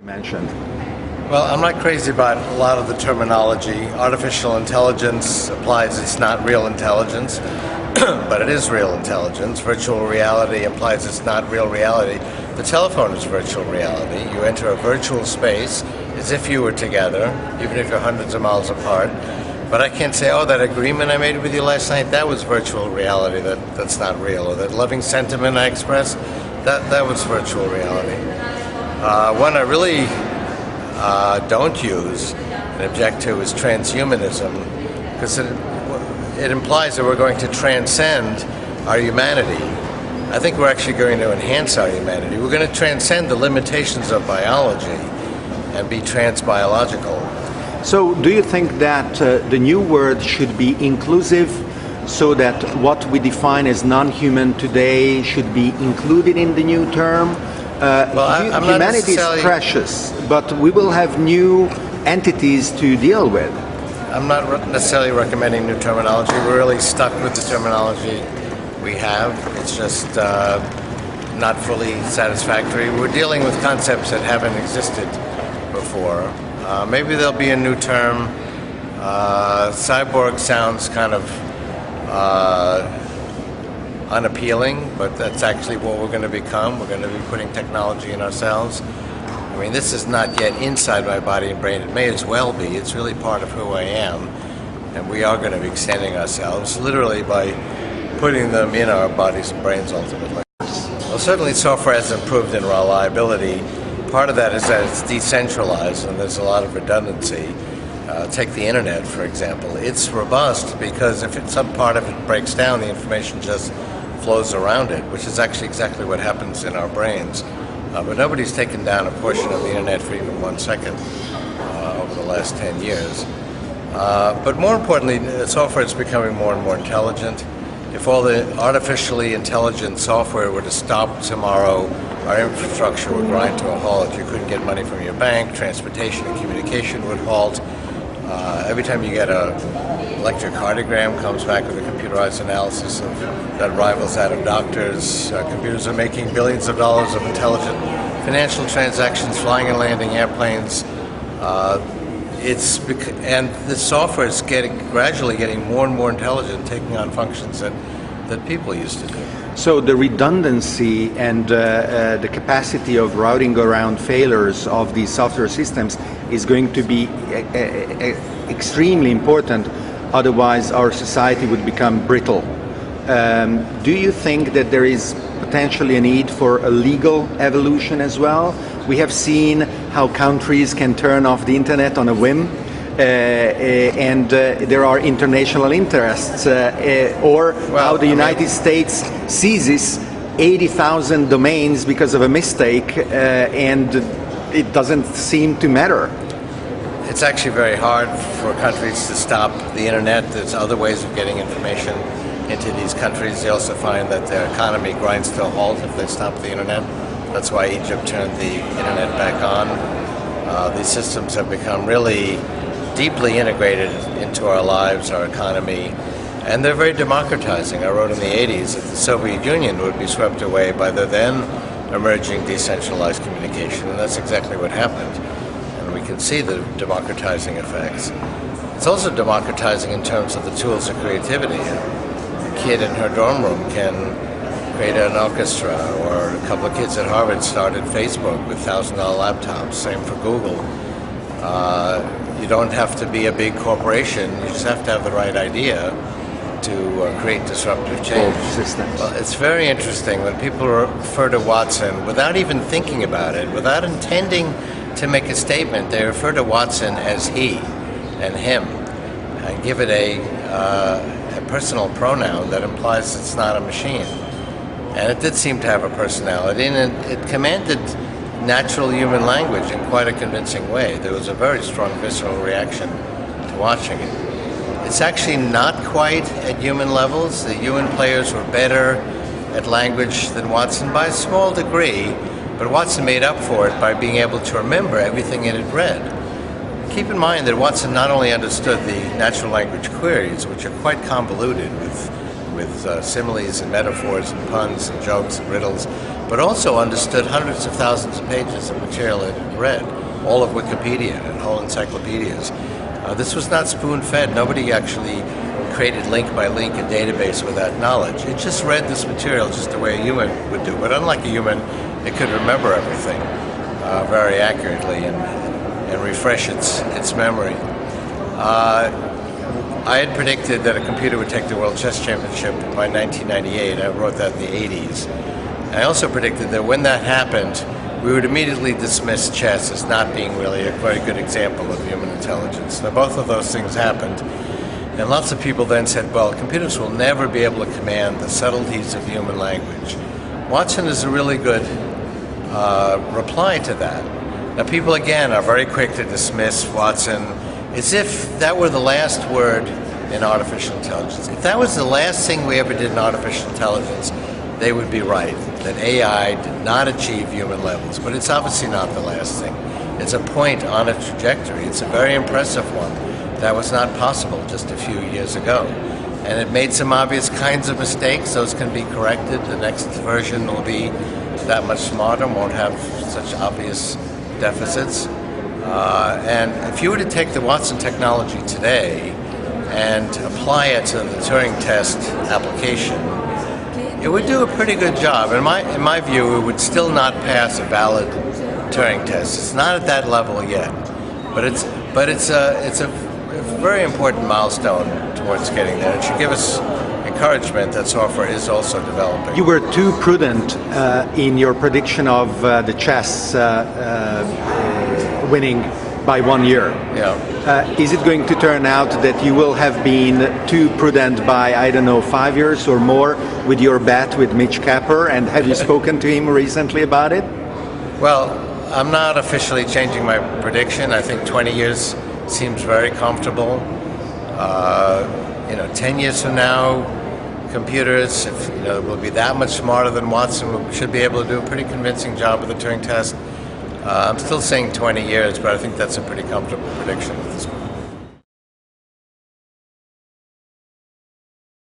mentioned. Well, I'm not crazy about a lot of the terminology. Artificial intelligence applies it's not real intelligence, but it is real intelligence. Virtual reality implies it's not real reality. The telephone is virtual reality. You enter a virtual space as if you were together, even if you're hundreds of miles apart. But I can't say, oh, that agreement I made with you last night, that was virtual reality, that's not real. Or that loving sentiment I expressed, that was virtual reality. One I really don't use and object to is transhumanism, because it implies that we're going to transcend our humanity. I think we're actually going to enhance our humanity. We're going to transcend the limitations of biology and be transbiological. So do you think that the new word should be inclusive, so that what we define as non-human today should be included in the new term? Humanity is precious, but we will have new entities to deal with. I'm not necessarily recommending new terminology. We're really stuck with the terminology we have. It's just not fully satisfactory. We're dealing with concepts that haven't existed before. Maybe there'll be a new term. Cyborg sounds kind of unappealing, but that's actually what we're going to become. We're going to be putting technology in ourselves. I mean, this is not yet inside my body and brain. It may as well be. It's really part of who I am, and we are going to be extending ourselves literally by putting them in our bodies and brains ultimately. Well, certainly software has improved in reliability. Part of that is that it's decentralized and there's a lot of redundancy. Take the internet, for example. It's robust because if some part of it breaks down, the information just flows around it, which is actually exactly what happens in our brains. But nobody's taken down a portion of the internet for even 1 second over the last 10 years. But more importantly, software is becoming more and more intelligent. If all the artificially intelligent software were to stop tomorrow, our infrastructure would grind to a halt. You couldn't get money from your bank, transportation and communication would halt. Every time you get an electrocardiogram, comes back with a computerized analysis that rivals that of doctors. Computers are making billions of dollars of intelligent financial transactions, flying and landing airplanes. And the software is gradually getting more and more intelligent, taking on functions that people used to do. So the redundancy and the capacity of routing around failures of these software systems is going to be extremely important. Otherwise, our society would become brittle. Do you think that there is potentially a need for a legal evolution as well? We have seen how countries can turn off the internet on a whim, and there are international interests, how the United States seizes 80,000 domains because of a mistake, and it doesn't seem to matter. It's actually very hard for countries to stop the internet. There's other ways of getting information into these countries. They also find that their economy grinds to a halt if they stop the internet. That's why Egypt turned the internet back on. These systems have become really deeply integrated into our lives, our economy, and they're very democratizing. I wrote in the 80s that the Soviet Union would be swept away by the then emerging decentralized communication, and that's exactly what happened. And we can see the democratizing effects. It's also democratizing in terms of the tools of creativity. A kid in her dorm room can create an orchestra, or a couple of kids at Harvard started Facebook with $1,000 laptops, same for Google. You don't have to be a big corporation, you just have to have the right idea to create disruptive change. Well, it's very interesting when people refer to Watson without even thinking about it, without intending to make a statement. They refer to Watson as he and him and give it a personal pronoun that implies it's not a machine. And it did seem to have a personality, and it commanded natural human language in quite a convincing way. There was a very strong visceral reaction to watching it. It's actually not quite at human levels. The human players were better at language than Watson by a small degree, but Watson made up for it by being able to remember everything it had read. Keep in mind that Watson not only understood the natural language queries, which are quite convoluted with similes and metaphors and puns and jokes and riddles, but also understood hundreds of thousands of pages of material it had read, all of Wikipedia and whole encyclopedias. This was not spoon-fed. Nobody actually created link by link a database with that knowledge. It just read this material just the way a human would do. But unlike a human, it could remember everything very accurately and refresh its memory. I had predicted that a computer would take the World Chess Championship by 1998. I wrote that in the 80s. I also predicted that when that happened, we would immediately dismiss chess as not being really a very good example of human intelligence. Now, both of those things happened, and lots of people then said, well, computers will never be able to command the subtleties of human language. Watson is a really good reply to that. Now, people, again, are very quick to dismiss Watson as if that were the last word in artificial intelligence. If that was the last thing we ever did in artificial intelligence, they would be right, that AI did not achieve human levels. But it's obviously not the last thing. It's a point on a trajectory. It's a very impressive one. That was not possible just a few years ago. And it made some obvious kinds of mistakes. Those can be corrected. The next version will be that much smarter, won't have such obvious deficits. And if you were to take the Watson technology today and apply it to the Turing test application, it would do a pretty good job. In my view, it would still not pass a valid Turing test. It's not at that level yet, but it's a very important milestone towards getting there. It should give us encouragement that software is also developing. You were too prudent in your prediction of the chess winning by 1 year. Yeah. Is it going to turn out that you will have been too prudent by, I don't know, 5 years or more with your bet with Mitch Capper? And have you spoken to him recently about it? Well, I'm not officially changing my prediction. I think 20 years seems very comfortable. 10 years from now, computers, will be that much smarter than Watson, we should be able to do a pretty convincing job with the Turing test. I'm still saying 20 years, but I think that's a pretty comfortable prediction at this point.